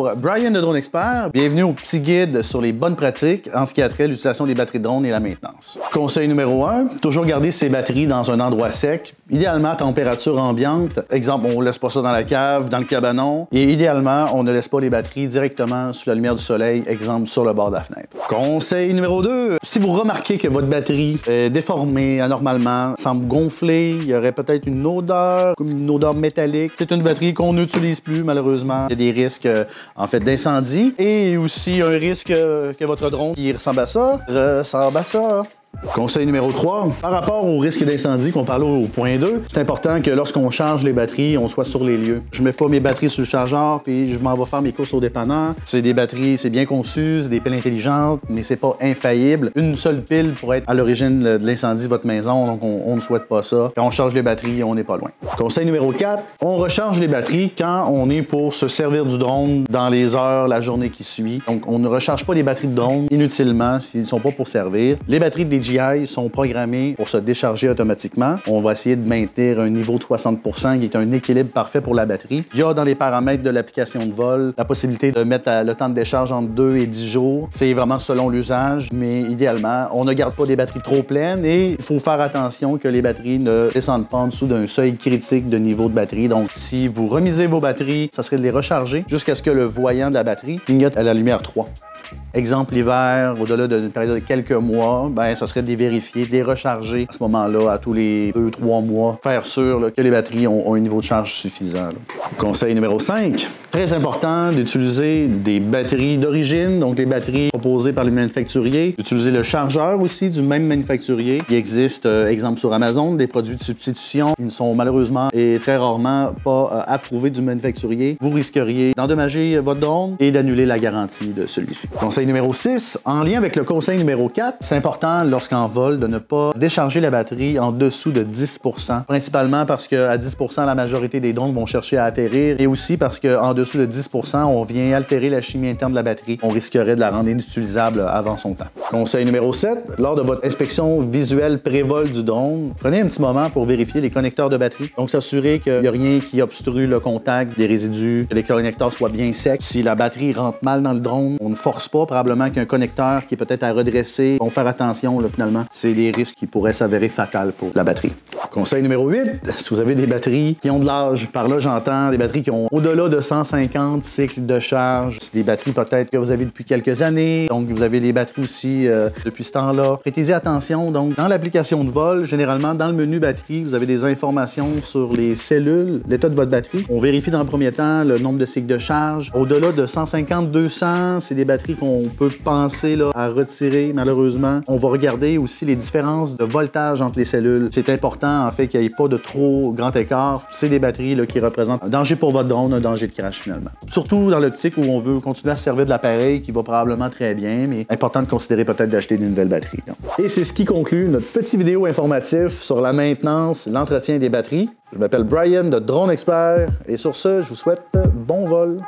Bonjour, Brian de Drone Expert. Bienvenue au petit guide sur les bonnes pratiques en ce qui a trait à l'utilisation des batteries de drone et la maintenance. Conseil numéro 1, toujours garder ses batteries dans un endroit sec, idéalement à température ambiante. Exemple, on ne laisse pas ça dans la cave, dans le cabanon. Et idéalement, on ne laisse pas les batteries directement sous la lumière du soleil, exemple sur le bord de la fenêtre. Conseil numéro 2, si vous remarquez que votre batterie est déformée anormalement, semble gonfler, il y aurait peut-être une odeur, comme une odeur métallique. C'est une batterie qu'on n'utilise plus, malheureusement. Il y a des risques, en fait, d'incendie et aussi un risque que votre drone qui ressemble à ça, ressemble à ça. Conseil numéro 3, par rapport au risque d'incendie qu'on parlait au point 2, c'est important que lorsqu'on charge les batteries, on soit sur les lieux. Je mets pas mes batteries sur le chargeur puis je m'en vais faire mes courses au dépanneur. C'est des batteries, c'est bien conçu, c'est des piles intelligentes, mais c'est pas infaillible. Une seule pile pourrait être à l'origine de l'incendie de votre maison, donc on ne souhaite pas ça. Quand on charge les batteries, on n'est pas loin. Conseil numéro 4, on recharge les batteries quand on est pour se servir du drone dans les heures, la journée qui suit. Donc on ne recharge pas les batteries de drone inutilement s'ils ne sont pas pour servir. Les batteries de DJI sont programmés pour se décharger automatiquement. On va essayer de maintenir un niveau de 60% qui est un équilibre parfait pour la batterie. Il y a dans les paramètres de l'application de vol la possibilité de mettre le temps de décharge entre 2 et 10 jours. C'est vraiment selon l'usage, mais idéalement, on ne garde pas des batteries trop pleines et il faut faire attention que les batteries ne descendent pas en dessous d'un seuil critique de niveau de batterie. Donc, si vous remisez vos batteries, ça serait de les recharger jusqu'à ce que le voyant de la batterie clignote à la lumière 3. Exemple, l'hiver, au-delà d'une période de quelques mois, ça serait de les vérifier, de les recharger à ce moment-là, à tous les 2-3 mois. Faire sûr que les batteries ont un niveau de charge suffisant. Conseil numéro 5, très important d'utiliser des batteries d'origine, donc les batteries proposées par les manufacturiers. D'utiliser le chargeur aussi du même manufacturier. Il existe, exemple sur Amazon, des produits de substitution qui ne sont malheureusement et très rarement pas approuvés du manufacturier. Vous risqueriez d'endommager votre drone et d'annuler la garantie de celui-ci. Conseil numéro 6, en lien avec le conseil numéro 4, c'est important lorsqu'en vol de ne pas décharger la batterie en dessous de 10%. Principalement parce qu'à 10%, la majorité des drones vont chercher à atterrir et aussi parce qu'en dessous de 10%, on vient altérer la chimie interne de la batterie. On risquerait de la rendre inutilisable avant son temps. Conseil numéro 7, lors de votre inspection visuelle pré-vol du drone, prenez un petit moment pour vérifier les connecteurs de batterie. Donc, s'assurer qu'il n'y a rien qui obstrue le contact des résidus, que les connecteurs soient bien secs. Si la batterie rentre mal dans le drone, on ne force pas, probablement qu'un connecteur qui est peut-être à redresser. On va faire attention, là, finalement. C'est des risques qui pourraient s'avérer fatals pour la batterie. Conseil numéro 8, si vous avez des batteries qui ont de l'âge, par là j'entends des batteries qui ont au-delà de 150 cycles de charge. C'est des batteries peut-être que vous avez depuis quelques années, donc vous avez des batteries aussi depuis ce temps-là. Prêtez-y attention, donc dans l'application de vol, généralement dans le menu batterie, vous avez des informations sur les cellules, l'état de votre batterie. On vérifie dans le premier temps le nombre de cycles de charge. Au-delà de 150-200, c'est des batteries qu'on peut penser là, à retirer malheureusement. On va regarder aussi les différences de voltage entre les cellules. C'est important en fait qu'il n'y ait pas de trop grand écart. C'est des batteries là, qui représentent un danger pour votre drone, un danger de crash finalement. Surtout dans l'optique où on veut continuer à se servir de l'appareil qui va probablement très bien, mais important de considérer peut-être d'acheter une nouvelle batterie. Là. Et c'est ce qui conclut notre petite vidéo informative sur la maintenance, l'entretien des batteries. Je m'appelle Brian de Drone Expert et sur ce, je vous souhaite bon vol.